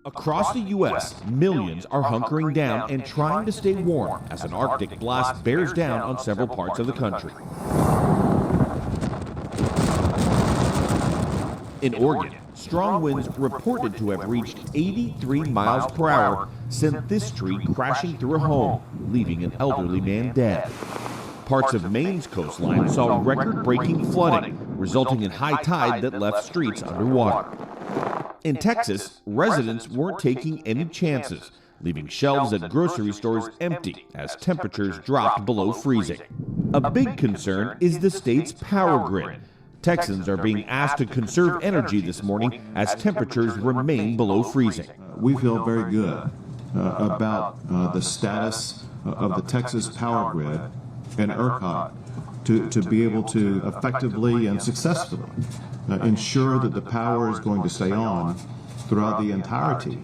Across the U.S., millions are hunkering down and trying to stay warm as an Arctic blast bears down on several parts of the country. In Oregon, strong winds reported to have reached 83 miles per hour sent this tree crashing through a home, leaving an elderly man dead. Parts of Maine's coastline saw record-breaking flooding, resulting in high tide that left streets underwater. In Texas, residents weren't taking any chances, leaving shelves at grocery stores empty as temperatures dropped below freezing. A big concern is the state's power grid. Texans are being asked to conserve energy this morning as temperatures remain below freezing. We feel very good about the status of the Texas power grid and ERCOT to be able to effectively and successfully ensure that the power is going to stay on throughout the entirety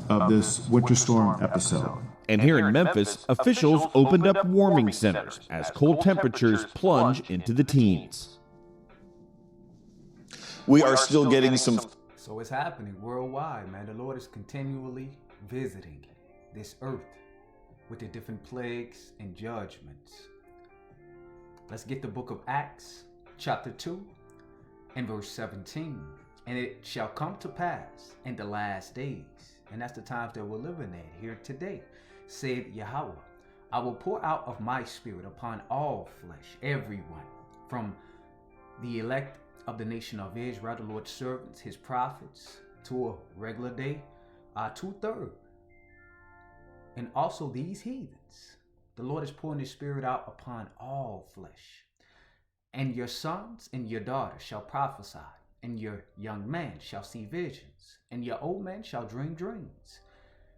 of this winter storm episode. And here in Memphis, officials opened up warming centers as cold temperatures plunge into the teens. We are still getting some. So it's happening worldwide, man. The Lord is continually visiting this earth with the different plagues and judgments. Let's get the book of Acts, chapter 2, and verse 17. And it shall come to pass in the last days, and that's the times that we're living in here today, said Yahweh, I will pour out of my spirit upon all flesh, everyone, from the elect of the nation of Israel, the Lord's servants, his prophets, to a regular day, 2/3. And also these heathens. The Lord is pouring his spirit out upon all flesh. And your sons and your daughters shall prophesy, and your young man shall see visions, and your old man shall dream dreams.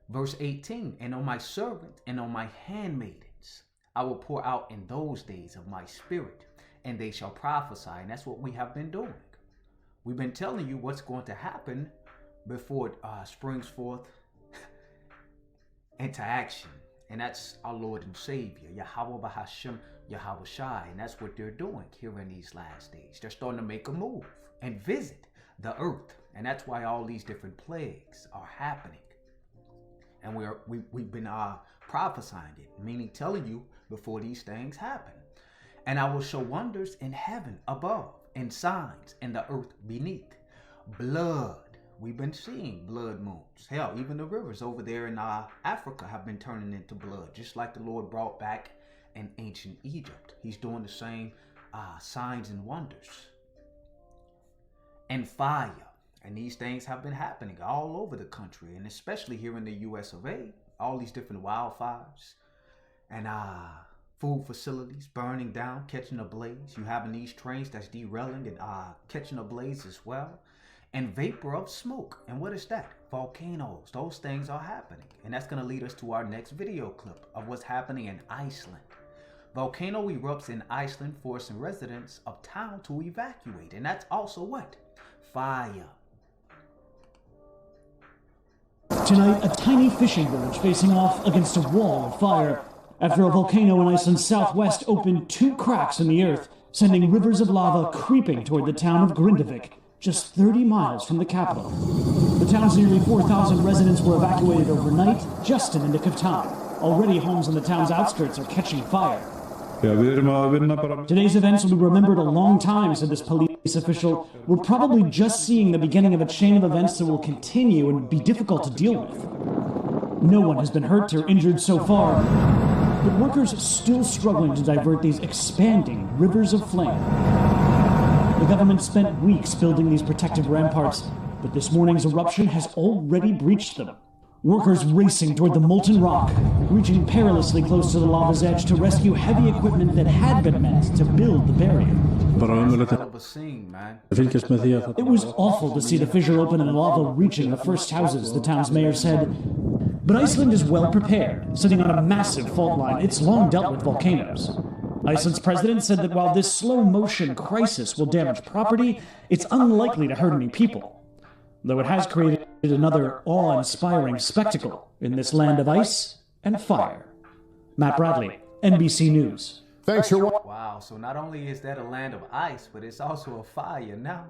Verse 18, and on my servant and on my handmaidens I will pour out in those days of my spirit, and they shall prophesy. And that's what we have been doing. We've been telling you what's going to happen before it springs forth into action. And that's our Lord and Savior, Yahweh Bahashem, Yahweh Shai. And that's what they're doing here in these last days. They're starting to make a move and visit the earth. And that's why all these different plagues are happening. And we've been prophesying it, meaning telling you before these things happen. And I will show wonders in heaven above, and signs in the earth beneath. Blood. We've been seeing blood moons. Hell, even the rivers over there in Africa have been turning into blood, just like the Lord brought back in ancient Egypt. He's doing the same signs and wonders. And fire. And these things have been happening all over the country, and especially here in the US of A. All these different wildfires and food facilities burning down, catching a blaze. You having these trains that's derailing and catching a blaze as well. And vapor of smoke. And what is that? Volcanoes. Those things are happening. And that's going to lead us to our next video clip of what's happening in Iceland. Volcano erupts in Iceland, forcing residents of town to evacuate. And that's also what? Fire. Tonight, a tiny fishing village facing off against a wall of fire after a volcano in Iceland's southwest opened 2 cracks in the earth, sending rivers of lava creeping toward the town of Grindavik, just 30 miles from the capital. The town's nearly 4,000 residents were evacuated overnight, just in the nick of time. Already homes on the town's outskirts are catching fire. Today's events will be remembered a long time, said this police official. We're probably just seeing the beginning of a chain of events that will continue and be difficult to deal with. No one has been hurt or injured so far, but workers are still struggling to divert these expanding rivers of flame. The government spent weeks building these protective ramparts, but this morning's eruption has already breached them. Workers racing toward the molten rock, reaching perilously close to the lava's edge to rescue heavy equipment that had been meant to build the barrier. It was awful to see the fissure open and the lava reaching the first houses, the town's mayor said. But Iceland is well prepared, sitting on a massive fault line. It's long dealt with volcanoes. Iceland's president said that while this slow-motion crisis will damage property, it's unlikely to hurt any people, though it has created another awe-inspiring spectacle in this land of ice and fire. Matt Bradley, NBC News. Thanks for watching. Wow, so not only is that a land of ice, but it's also a fire now.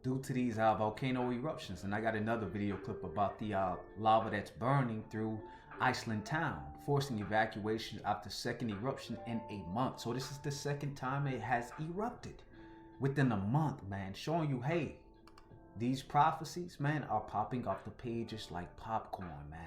due to these volcano eruptions. And I got another video clip about the lava that's burning through Iceland town, forcing evacuation after second eruption in a month. So this is the second time it has erupted within a month, man, showing you, hey, these prophecies, man, are popping off the pages like popcorn, man.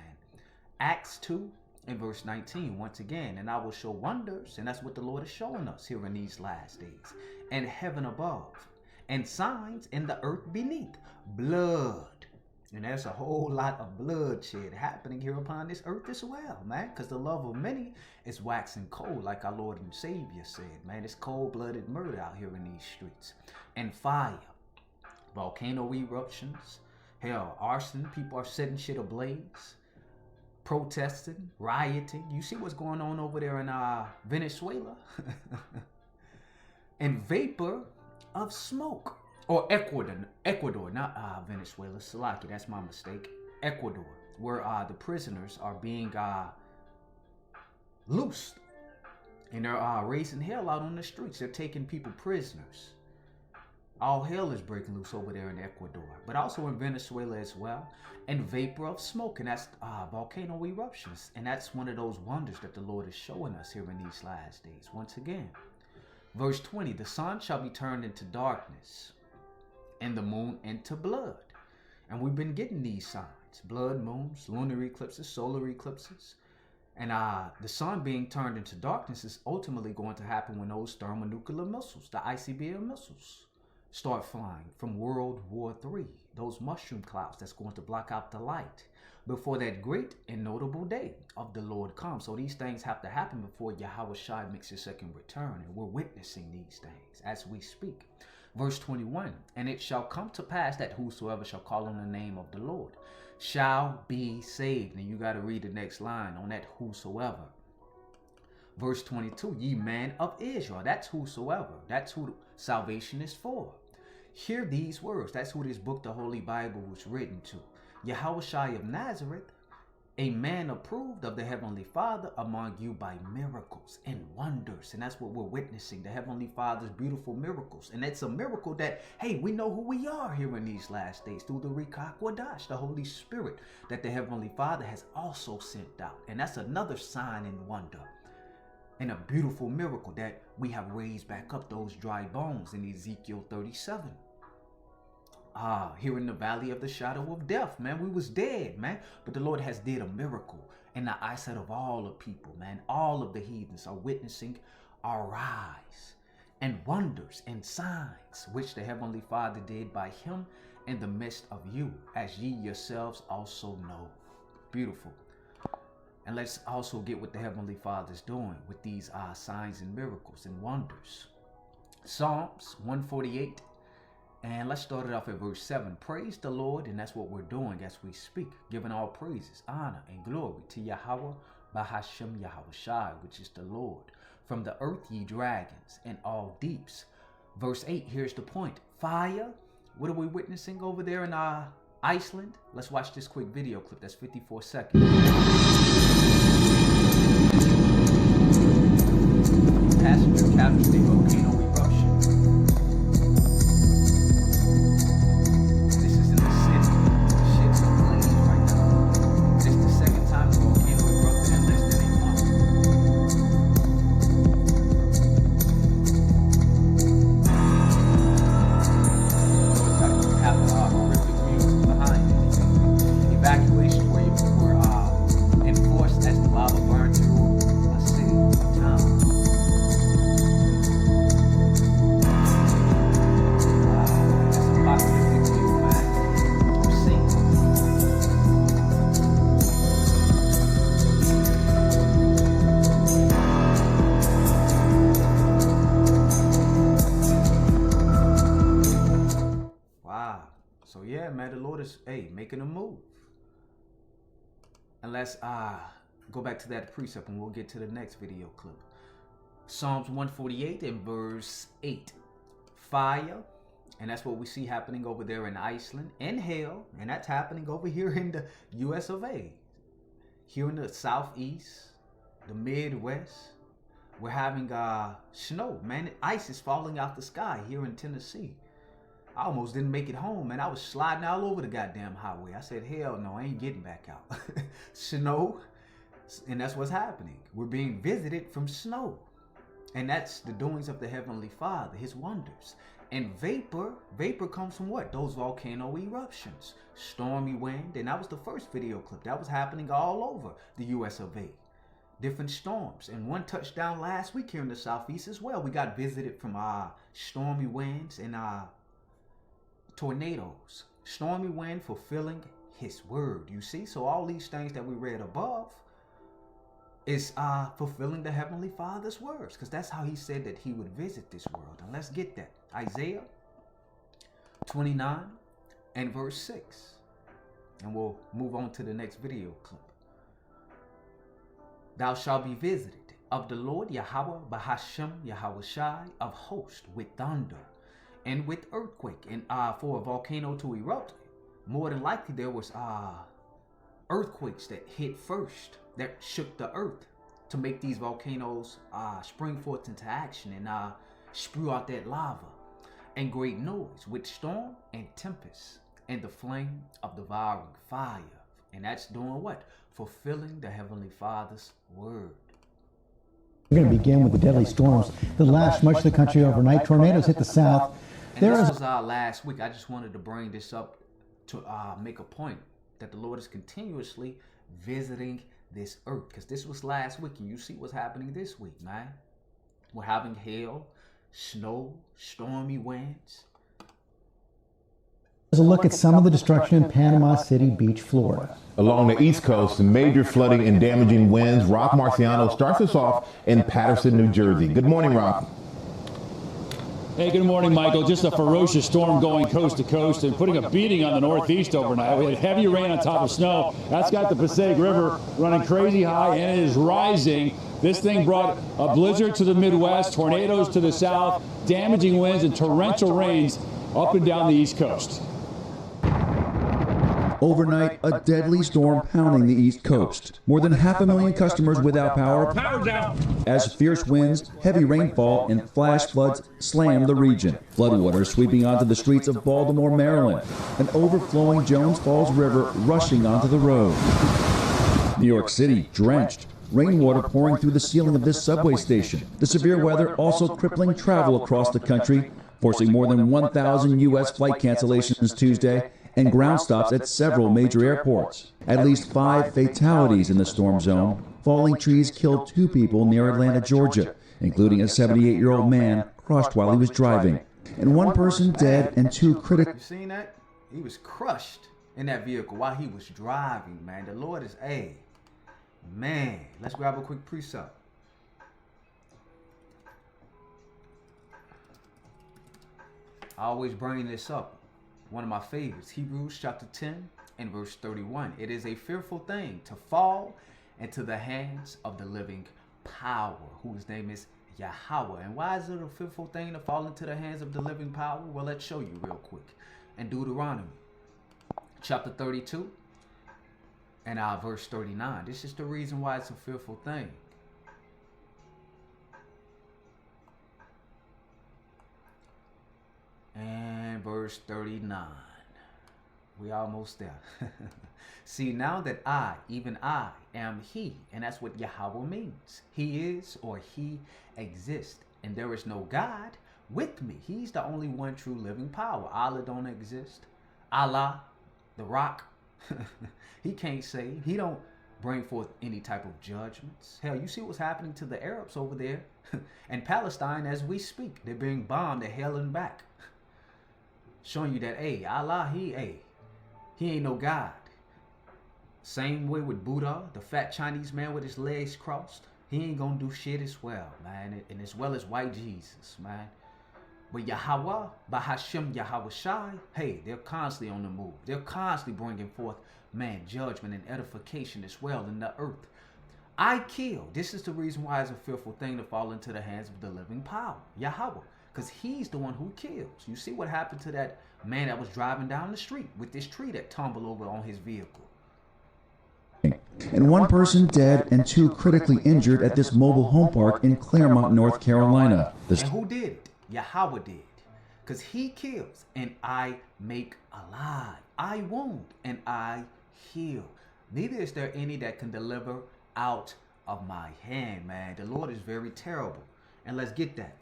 Acts 2 and verse 19, once again, and I will show wonders, and that's what the Lord is showing us here in these last days, and heaven above, and signs in the earth beneath, blood. And there's a whole lot of bloodshed happening here upon this earth as well, man, because the love of many is waxing cold, like our Lord and Savior said, man. It's cold-blooded murder out here in these streets. And fire, volcano eruptions, hell, arson, people are setting shit ablaze, protesting, rioting. You see what's going on over there in Venezuela? And vapor of smoke. Or Ecuador, not Venezuela, Salaki, that's my mistake. Ecuador, where the prisoners are being loosed. And they're raising hell out on the streets. They're taking people prisoners. All hell is breaking loose over there in Ecuador, but also in Venezuela as well. And vapor of smoke, and that's volcano eruptions. And that's one of those wonders that the Lord is showing us here in these last days. Once again, verse 20, the sun shall be turned into darkness, and the moon into blood. And we've been getting these signs: blood moons, lunar eclipses, solar eclipses. And the sun being turned into darkness is ultimately going to happen when those thermonuclear missiles, the ICBM missiles, start flying from World War III. Those mushroom clouds that's going to block out the light before that great and notable day of the Lord comes. So these things have to happen before Yahweh Shai makes his second return. And we're witnessing these things as we speak. Verse 21, and it shall come to pass that whosoever shall call on the name of the Lord shall be saved. And you got to read the next line on that whosoever. Verse 22, ye men of Israel. That's whosoever. That's who salvation is for. Hear these words. That's who this book, the Holy Bible, was written to. Yahweh Shai of Nazareth, a man approved of the Heavenly Father among you by miracles and wonders. And that's what we're witnessing, the Heavenly Father's beautiful miracles. And it's a miracle that, hey, we know who we are here in these last days through the Rikah Quadash, the Holy Spirit that the Heavenly Father has also sent out. And that's another sign and wonder and a beautiful miracle that we have raised back up those dry bones in Ezekiel 37. Here in the valley of the shadow of death, man, we was dead, man. But the Lord has did a miracle in the eyesight of all the people, man. All of the heathens are witnessing our rise and wonders and signs, which the Heavenly Father did by him in the midst of you, as ye yourselves also know. Beautiful. And let's also get what the Heavenly Father's doing with these signs and miracles and wonders. Psalms 148. And let's start it off at verse 7. Praise the Lord, and that's what we're doing as we speak, giving all praises, honor, and glory to Yahweh, Bahashem Yahweh Shai, which is the Lord. From the earth ye dragons, and all deeps. Verse 8, here's the point. Fire. What are we witnessing over there in Iceland? Let's watch this quick video clip. That's 54 seconds. Passenger captured a volcano eruption. This is in the city. The shit's ablaze right now. This is the second time the volcano erupted in less than a month. So it's got to have horrific music behind it. Evacuations were enforced as the lava burned through a city, a town. Wow. So yeah, man, the Lord is making a move. And let's go back to that precept and we'll get to the next video clip. Psalms 148 and verse 8. Fire. And that's what we see happening over there in Iceland. And hail. And that's happening over here in the US of A. Here in the southeast, the Midwest. We're having snow, man. Ice is falling out the sky here in Tennessee. I almost didn't make it home, man. I was sliding all over the goddamn highway. I said, hell no, I ain't getting back out. Snow, and that's what's happening. We're being visited from snow. And that's the doings of the Heavenly Father, his wonders. And vapor comes from what? Those volcano eruptions. Stormy wind, and that was the first video clip. That was happening all over the US of A. Different storms. And one touchdown last week here in the Southeast as well. We got visited from stormy winds and tornadoes. Stormy wind fulfilling his word, you see? So all these things that we read above is fulfilling the Heavenly Father's words, because that's how he said that he would visit this world. And let's get that. Isaiah 29 and verse 6. And we'll move on to the next video clip. Thou shalt be visited of the Lord Yahweh Bahashem Yahweh Shai of hosts with thunder and with earthquake. And for a volcano to erupt, more than likely there was earthquakes that hit first, that shook the earth to make these volcanoes spring forth into action and spew out that lava. And great noise with storm and tempest and the flame of devouring fire. And that's doing what? Fulfilling the Heavenly Father's word. We're going to begin with the deadly storms that lashed much of the country overnight. Tornadoes hit the south. And this was last week. I just wanted to bring this up to make a point that the Lord is continuously visiting this earth, because this was last week, and you see what's happening this week, man. We're having hail, snow, stormy winds. Here's a look at some of the destruction in Panama City Beach, Florida. Along the East Coast, major flooding and damaging winds. Rock Marciano starts us off in Patterson, New Jersey. Good morning, Rock. Hey, good morning, Michael. Just a ferocious storm going coast to coast and putting a beating on the Northeast overnight. We had heavy rain on top of snow. That's got the Passaic River running crazy high, and it is rising. This thing brought a blizzard to the Midwest, tornadoes to the south, damaging winds and torrential rains up and down the East Coast. Overnight, a deadly storm pounding the East Coast. More than 500,000 customers without power. Power's out! As fierce winds, heavy rainfall, and flash floods slam the region. Floodwaters sweeping onto the streets of Baltimore, Maryland. An overflowing Jones Falls River rushing onto the road. New York City drenched. Rainwater pouring through the ceiling of this subway station. The severe weather also crippling travel across the country, forcing more than 1,000 U.S. flight cancellations Tuesday and ground stops at several major airports. At least 5 fatalities in the storm zone. Falling trees killed 2 people near Atlanta, Georgia, including a 78-year-old man crushed while he was driving. And 1 person dead and 2 critically. You seen that? He was crushed in that vehicle while he was driving, man. The Lord is man. Let's grab a quick precept. I always bring this up. One of my favorites, Hebrews chapter 10 and verse 31. It is a fearful thing to fall into the hands of the living power, whose name is Yahweh. And why is it a fearful thing to fall into the hands of the living power? Well, let's show you real quick. In Deuteronomy chapter 32 and verse 39. This is the reason why it's a fearful thing. And verse 39. We almost there. See, now that I, even I, am He, and that's what Yahweh means. He is, or He exists, and there is no God with me. He's the only one true living power. Allah don't exist. Allah, the rock, He can't save. He don't bring forth any type of judgments. Hell, you see what's happening to the Arabs over there in Palestine as we speak. They're being bombed to hell and back. Showing you that, Allah, He ain't no God. Same way with Buddha, the fat Chinese man with his legs crossed. He ain't gonna do shit as well, man. And as well as white Jesus, man. But Yahweh, Bahashem Yahweh Shai, they're constantly on the move. They're constantly bringing forth, man, judgment and edification as well in the earth. I kill. This is the reason why it's a fearful thing to fall into the hands of the living power, Yahweh. Because He's the one who kills. You see what happened to that man that was driving down the street with this tree that tumbled over on his vehicle. And 1 person dead and 2 critically injured at this mobile home park in Claremont, North Carolina. And who did it? Yahweh did. Because he kills and I make alive. I wound and I heal. Neither is there any that can deliver out of my hand, man. The Lord is very terrible. And let's get that.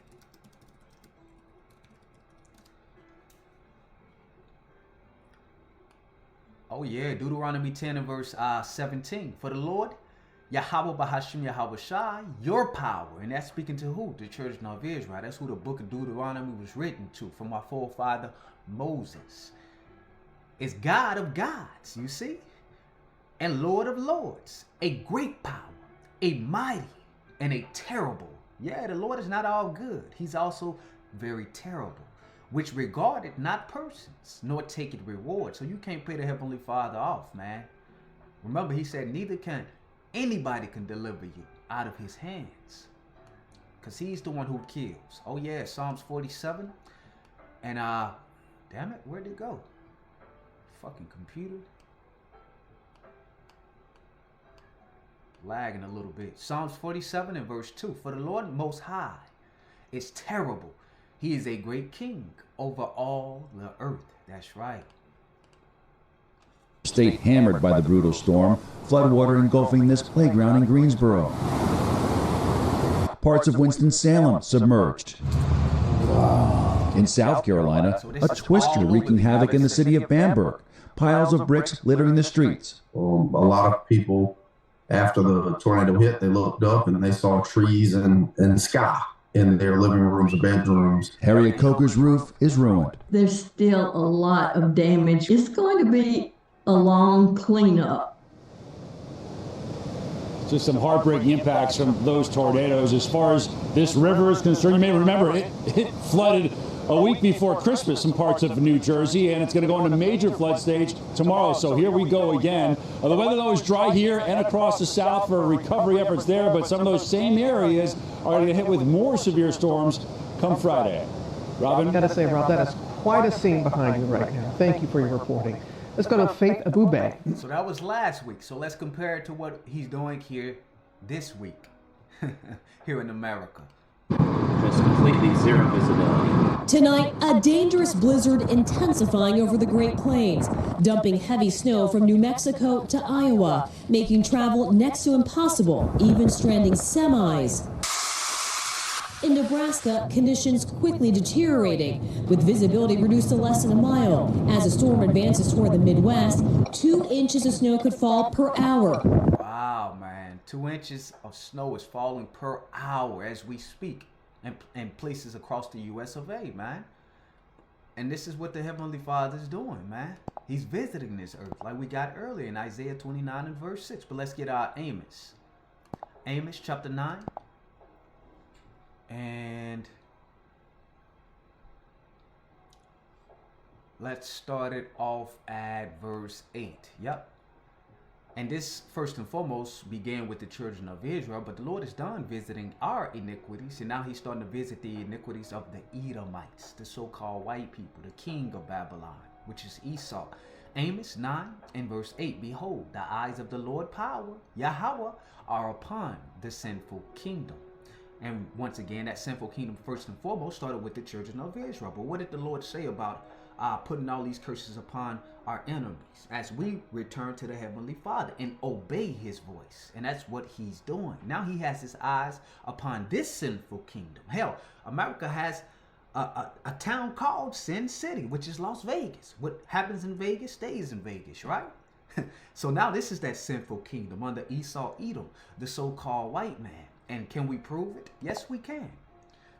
Oh yeah, Deuteronomy 10 and verse 17. For the Lord, Yahweh Bahashim Yahweh Shai, your power. And that's speaking to who? The children of Israel. That's who the book of Deuteronomy was written to, from our forefather Moses. It's God of gods, you see? And Lord of lords. A great power, a mighty, and a terrible. Yeah, the Lord is not all good. He's also very terrible, which regarded not persons, nor taketh reward. So you can't pay the Heavenly Father off, man. Remember, he said, neither can anybody can deliver you out of his hands, because he's the one who kills. Oh yeah, Psalms 47. And damn it, where'd it go? Fucking computer. Lagging a little bit. Psalms 47 and verse 2. For the Lord Most High is terrible. He is a great king over all the earth. That's right. State hammered by the brutal storm, floodwater engulfing this playground in Greensboro. Parts of Winston-Salem submerged. In South Carolina, a twister wreaking havoc in the city of Bamberg. Piles of bricks littering the streets. A lot of people, after the tornado hit, they looked up and they saw trees and sky in their living rooms and bedrooms. Harriet Coker's roof is ruined. There's still a lot of damage. It's going to be a long cleanup. Just some heartbreaking impacts from those tornadoes. As far as this river is concerned, you may remember it flooded a week before Christmas in parts of New Jersey, and it's going to go into major flood stage tomorrow. So here we go again. The weather, though, is dry here and across the south for recovery efforts there, but some of those same areas are going to get hit with more severe storms come Friday. Robin? I've got to say, Rob, that is quite a scene behind you right now. Thank you for your reporting. Let's go to Faith Abubey. So that was last week. So let's compare it to what he's doing here this week, here in America. Just completely zero visibility. Tonight, a dangerous blizzard intensifying over the Great Plains, dumping heavy snow from New Mexico to Iowa, making travel next to impossible, even stranding semis. In Nebraska, conditions quickly deteriorating, with visibility reduced to less than a mile. As the storm advances toward the Midwest, 2 inches of snow could fall per hour. Wow, man. 2 inches of snow is falling per hour as we speak in places across the U.S. of A, man. And this is what the Heavenly Father is doing, man. He's visiting this earth like we got earlier in Isaiah 29 and verse 6. But let's get our Amos. Amos chapter 9. And let's start it off at verse 8. Yep. And this, first and foremost, began with the children of Israel, but the Lord is done visiting our iniquities, and now he's starting to visit the iniquities of the Edomites, the so-called white people, the king of Babylon, which is Esau. Amos 9 and verse 8, behold, the eyes of the Lord power, Yahweh, are upon the sinful kingdom. And once again, that sinful kingdom, first and foremost, started with the children of Israel. But what did the Lord say about putting all these curses upon our enemies as we return to the Heavenly Father and obey his voice? And that's what he's doing. Now he has his eyes upon this sinful kingdom. Hell, America has a town called Sin City, which is Las Vegas. What happens in Vegas stays in Vegas, right? So now this is that sinful kingdom under Esau, Edom, the so-called white man. And can we prove it? Yes, we can.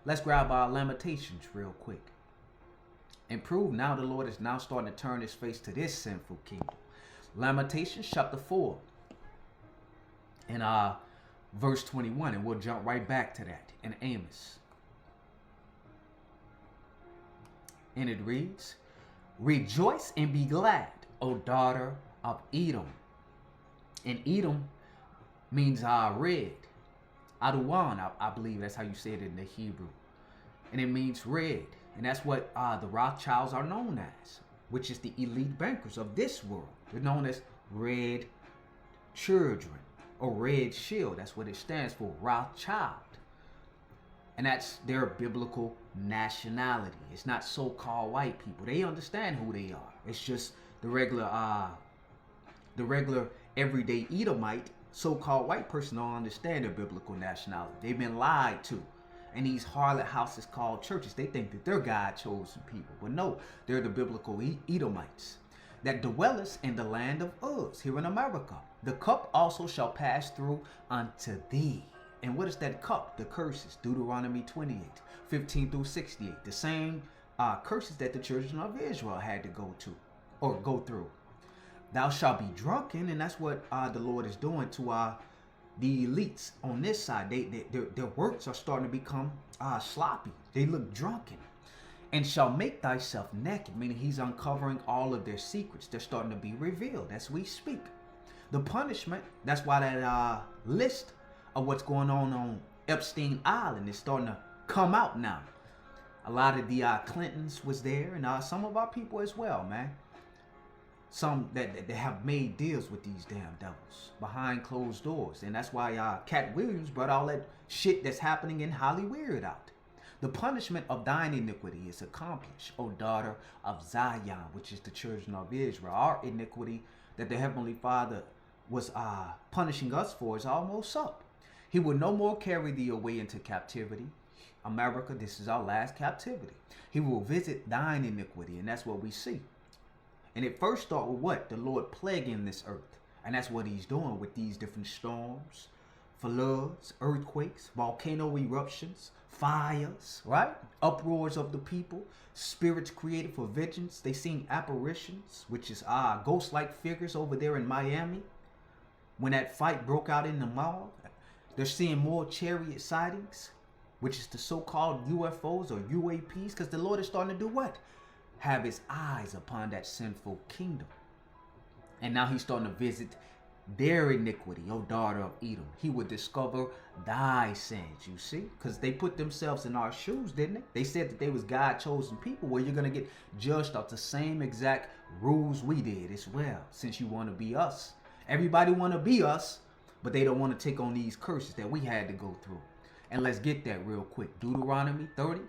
Let's grab our Lamentations real quick and prove now the Lord is now starting to turn his face to this sinful kingdom. Lamentations chapter 4 and verse 21, and we'll jump right back to that in Amos. And it reads, rejoice and be glad, O daughter of Edom. And Edom means red. Aduan, I believe that's how you say it in the Hebrew. And it means red. And that's what the Rothschilds are known as, which is the elite bankers of this world. They're known as red children or red shield. That's what it stands for, Rothschild. And that's their biblical nationality. It's not so-called white people. They understand who they are. It's just the regular everyday Edomite, so-called white person don't understand their biblical nationality. They've been lied to. And these harlot houses called churches, they think that they're God-chosen people. But no, they're the biblical Edomites that dwelleth in the land of Uz, here in America. The cup also shall pass through unto thee. And what is that cup? The curses, Deuteronomy 28, 15 through 68. The same curses that the children of Israel had to go through. Thou shalt be drunken, and that's what the Lord is doing to the elites on this side. Their works are starting to become sloppy. They look drunken. And shall make thyself naked, meaning he's uncovering all of their secrets. They're starting to be revealed as we speak. The punishment, that's why that list of what's going on Epstein Island is starting to come out now. A lot of the Clintons was there, and some of our people as well, man. Some that have made deals with these damn devils behind closed doors. And that's why Cat Williams brought all that shit that's happening in Hollywood out. The punishment of thine iniquity is accomplished, O daughter of Zion, which is the children of Israel. Our iniquity that the Heavenly Father was punishing us for is almost up. He will no more carry thee away into captivity. America, this is our last captivity. He will visit thine iniquity, and that's what we see. And it first started with what? The Lord plaguing this earth. And that's what he's doing with these different storms, floods, earthquakes, volcano eruptions, fires, right? Uproars of the people, spirits created for vengeance. They seen apparitions, which is ghost-like figures over there in Miami. When that fight broke out in the mall, they're seeing more chariot sightings, which is the so-called UFOs or UAPs, because the Lord is starting to do what? Have his eyes upon that sinful kingdom. And now he's starting to visit their iniquity, O daughter of Edom. He would discover thy sins, you see? Because they put themselves in our shoes, didn't they? They said that they was God-chosen people. Well, you're going to get judged off the same exact rules we did as well, since you want to be us. Everybody want to be us, but they don't want to take on these curses that we had to go through. And let's get that real quick. Deuteronomy 30.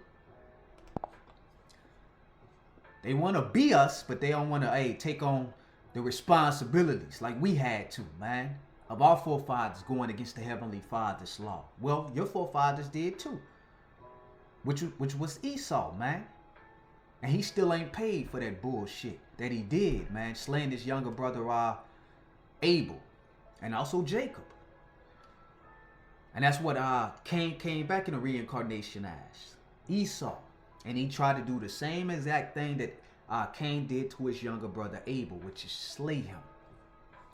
They want to be us, but they don't want to take on the responsibilities like we had to, man, of our forefathers going against the Heavenly Father's law. Well, your forefathers did too, which was Esau, man. And he still ain't paid for that bullshit that he did, man, slaying his younger brother Abel, and also Jacob. And that's what Cain came back in the reincarnation as, Esau. And he tried to do the same exact thing that Cain did to his younger brother Abel, which is slay him.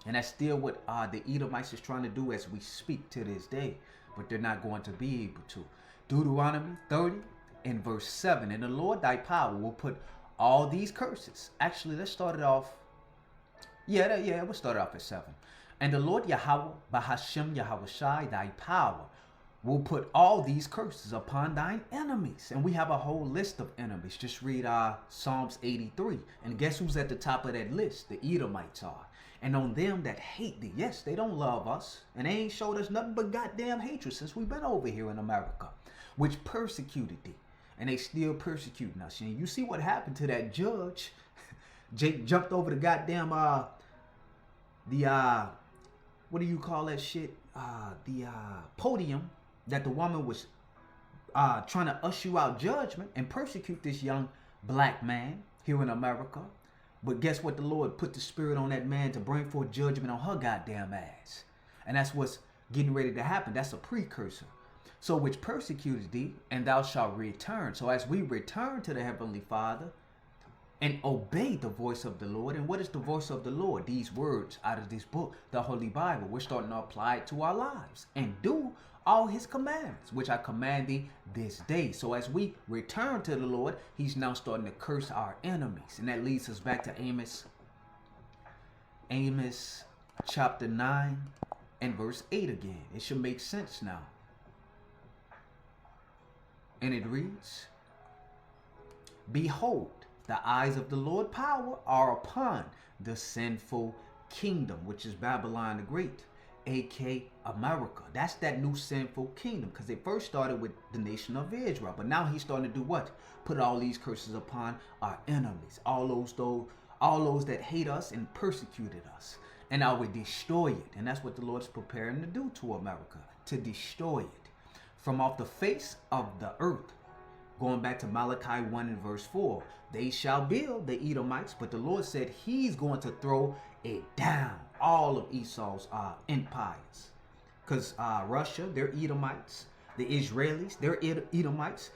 And that's still what the Edomites is trying to do as we speak to this day. But they're not going to be able to. Deuteronomy 30 and verse 7. And the Lord thy power will put all these curses. Actually, let's start it off. Yeah, we'll start it off at 7. And the Lord Yahweh, Bahashem Yahawashi, thy power will put all these curses upon thine enemies. And we have a whole list of enemies. Just read Psalms 83. And guess who's at the top of that list? The Edomites are. And on them that hate thee. Yes, they don't love us. And they ain't showed us nothing but goddamn hatred since we've been over here in America. Which persecuted thee. And they still persecuting us. And you see what happened to that judge. Jake jumped over the goddamn, what do you call that shit? The podium that the woman was trying to usher out judgment and persecute this young black man here in America. But guess what? The Lord put the spirit on that man to bring forth judgment on her goddamn ass. And that's what's getting ready to happen. That's a precursor. So which persecuted thee, and thou shalt return. So as we return to the Heavenly Father and obey the voice of the Lord. And what is the voice of the Lord? These words out of this book, the Holy Bible. We're starting to apply it to our lives and do all his commandments, which I command thee this day. So as we return to the Lord, he's now starting to curse our enemies. And that leads us back to Amos chapter 9 and verse 8 again. It should make sense now. And it reads, behold, the eyes of the Lord power are upon the sinful kingdom, which is Babylon the Great, aka America. That's that new sinful kingdom, because they first started with the nation of Israel, but now he's starting to do what? Put all these curses upon our enemies, all those that hate us and persecuted us, and I would destroy it. And that's what the Lord is preparing to do to America, to destroy it from off the face of the earth. Going back to Malachi 1 and verse 4, they shall build, the Edomites, but the Lord said he's going to throw it down, all of Esau's empires. Because Russia, they're Edomites. The Israelis, they're Edomites.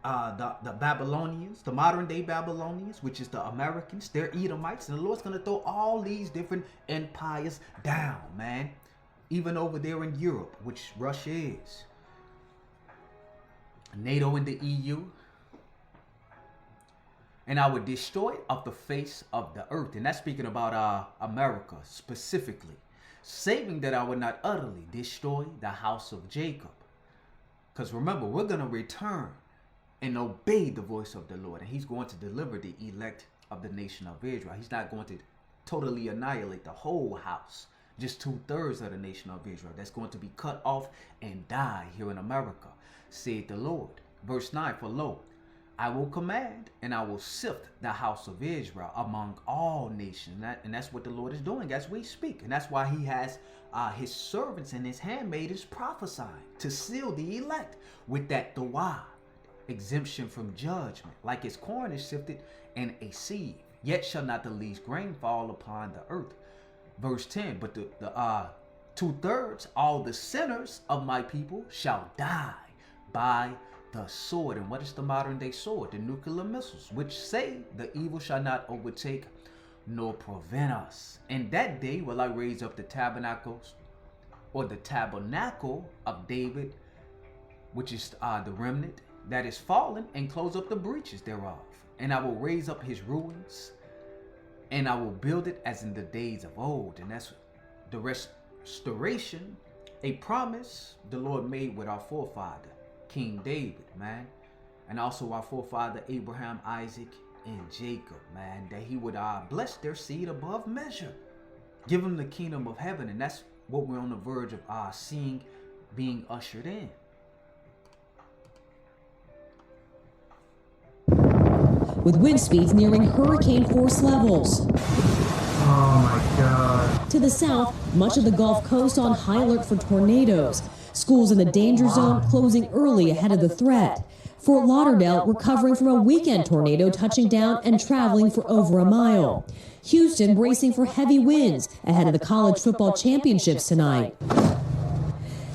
The Babylonians, the modern day Babylonians, which is the Americans, they're Edomites. And the Lord's going to throw all these different empires down, man. Even over there in Europe, which Russia is. NATO and the EU. And I would destroy it off the face of the earth. And that's speaking about America specifically. Saving that I would not utterly destroy the house of Jacob. Because remember, we're going to return and obey the voice of the Lord. And he's going to deliver the elect of the nation of Israel. He's not going to totally annihilate the whole house. Just 2/3 of the nation of Israel. That's going to be cut off and die here in America, said the Lord. Verse 9, for lo, I will command and I will sift the house of Israel among all nations. And that's what the Lord is doing as we speak. And that's why he has his servants and his handmaidens prophesying to seal the elect with that dawah, exemption from judgment, like as corn is sifted in a sieve. Yet shall not the least grain fall upon the earth. Verse 10, but the 2/3, all the sinners of my people shall die by the sword. And what is the modern day sword? The nuclear missiles, which say the evil shall not overtake nor prevent us. And that day will I raise up the tabernacles, or the tabernacle of David, which is the remnant that is fallen, and close up the breaches thereof. And I will raise up his ruins, and I will build it as in the days of old. And that's the restoration, a promise the Lord made with our forefather, King David, man. And also our forefather, Abraham, Isaac, and Jacob, man. That he would bless their seed above measure. Give them the kingdom of heaven. And that's what we're on the verge of seeing being ushered in. With wind speeds nearing hurricane force levels. Oh my God. To the south, much of the Gulf Coast on high alert for tornadoes. Schools in the danger zone closing early ahead of the threat. Fort Lauderdale recovering from a weekend tornado touching down and traveling for over a mile. Houston bracing for heavy winds ahead of the college football championships tonight.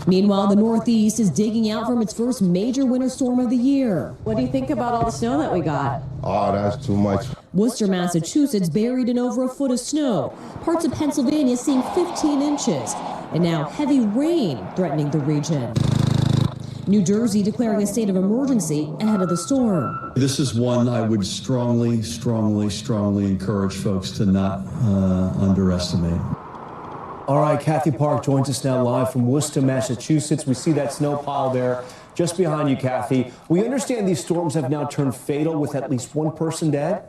Meanwhile, the Northeast is digging out from its first major winter storm of the year. What do you think about all the snow that we got? Oh, that's too much. Worcester, Massachusetts buried in over a foot of snow. Parts of Pennsylvania seeing 15 inches. And now heavy rain threatening the region. New Jersey declaring a state of emergency ahead of the storm. This is one I would strongly encourage folks to not underestimate. All right, Kathy Park joins us now live from Worcester, Massachusetts. We see that snow pile there just behind you, Kathy. We understand these storms have now turned fatal with at least one person dead.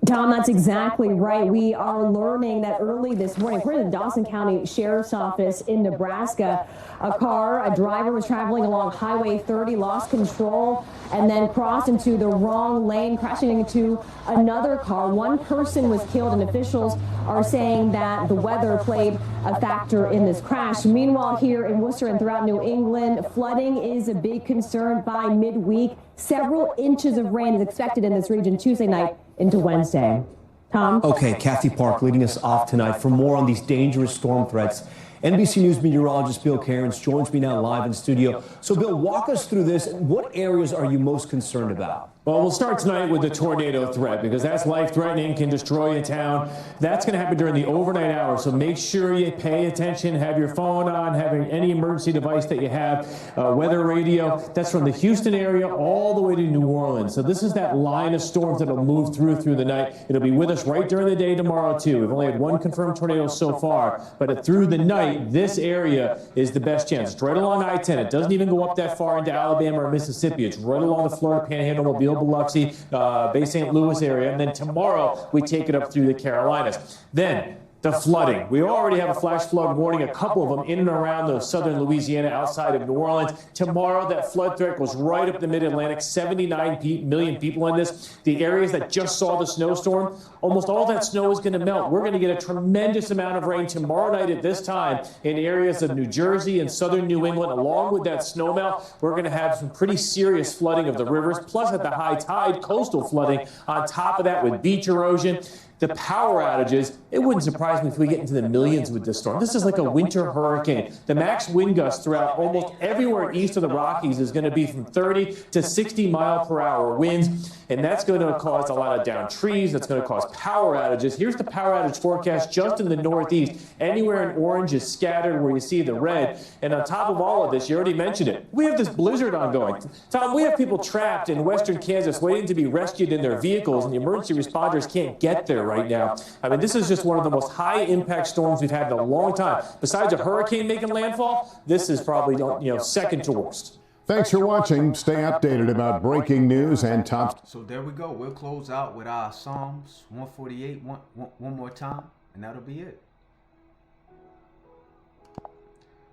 Tom, that's exactly right. We are learning that early this morning, according to the Dawson County Sheriff's Office in Nebraska, a driver was traveling along Highway 30, lost control, and then crossed into the wrong lane, crashing into another car. One person was killed, and officials are saying that the weather played a factor in this crash. Meanwhile, here in Worcester and throughout New England, flooding is a big concern by midweek. Several inches of rain is expected in this region Tuesday night into Wednesday. Tom? Okay, Kathy Park leading us off tonight for more on these dangerous storm threats. NBC News meteorologist Bill Cairns joins me now live in studio. So, Bill, walk us through this. What areas are you most concerned about? Well, we'll start tonight with the tornado threat because that's life-threatening, can destroy a town. That's going to happen during the overnight hours, so make sure you pay attention, have your phone on, have any emergency device that you have, weather radio. That's from the Houston area all the way to New Orleans. So this is that line of storms that will move through the night. It'll be with us right during the day tomorrow, too. We've only had one confirmed tornado so far, but through the night, this area is the best chance. It's right along I-10. It doesn't even go up that far into Alabama or Mississippi. It's right along the Florida Panhandle, Mobile, Biloxi, Bay St. Louis area, and then tomorrow we take it up through the Carolinas. Then The flooding. We already have a flash flood warning, a couple of them in and around the southern Louisiana outside of New Orleans. Tomorrow, that flood threat goes right up the mid-Atlantic, 79 million people in this. The areas that just saw the snowstorm, almost all that snow is going to melt. We're going to get a tremendous amount of rain tomorrow night at this time in areas of New Jersey and southern New England. Along with that snow melt, we're going to have some pretty serious flooding of the rivers, plus at the high tide, coastal flooding on top of that with beach erosion. The power outages, it wouldn't surprise me if we get into the millions with this storm. This is like a winter hurricane. The max wind gusts throughout almost everywhere east of the Rockies is going to be from 30 to 60 mile per hour winds, and that's going to cause a lot of downed trees. That's going to cause power outages. Here's the power outage forecast just in the Northeast. Anywhere in orange is scattered where you see the red. And on top of all of this, you already mentioned it, we have this blizzard ongoing. Tom, we have people trapped in western Kansas waiting to be rescued in their vehicles, and the emergency responders can't get there right now. I mean, this is just one of the most high-impact storms we've had in a long time. Besides a hurricane making landfall, this is probably, second to worst. Thanks for watching. Stay updated about breaking news and top. So there we go. We'll close out with our Psalms 148 one more time, and that'll be it.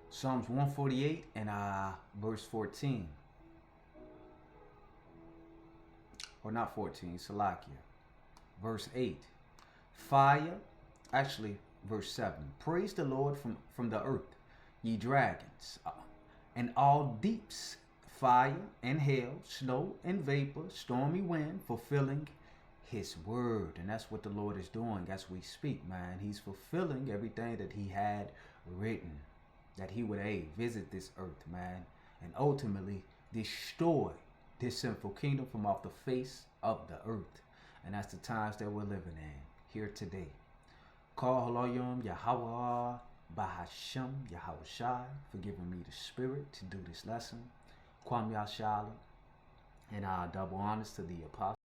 Psalms 148 and verse 14. Or not 14, Salakia. Verse 8. Fire, actually verse 7. Praise the Lord from the earth, ye dragons, and all deeps, fire and hail, snow and vapor, stormy wind, fulfilling his word. And that's what the Lord is doing as we speak, man. He's fulfilling everything that he had written, that he would visit this earth, man, and ultimately destroy this sinful kingdom from off the face of the earth. And that's the times that we're living in here today. Call Haloyim Yahweh Bahashem Yahweh Shai for giving me the spirit to do this lesson. Kwam Yashala, and double honors to the apostle.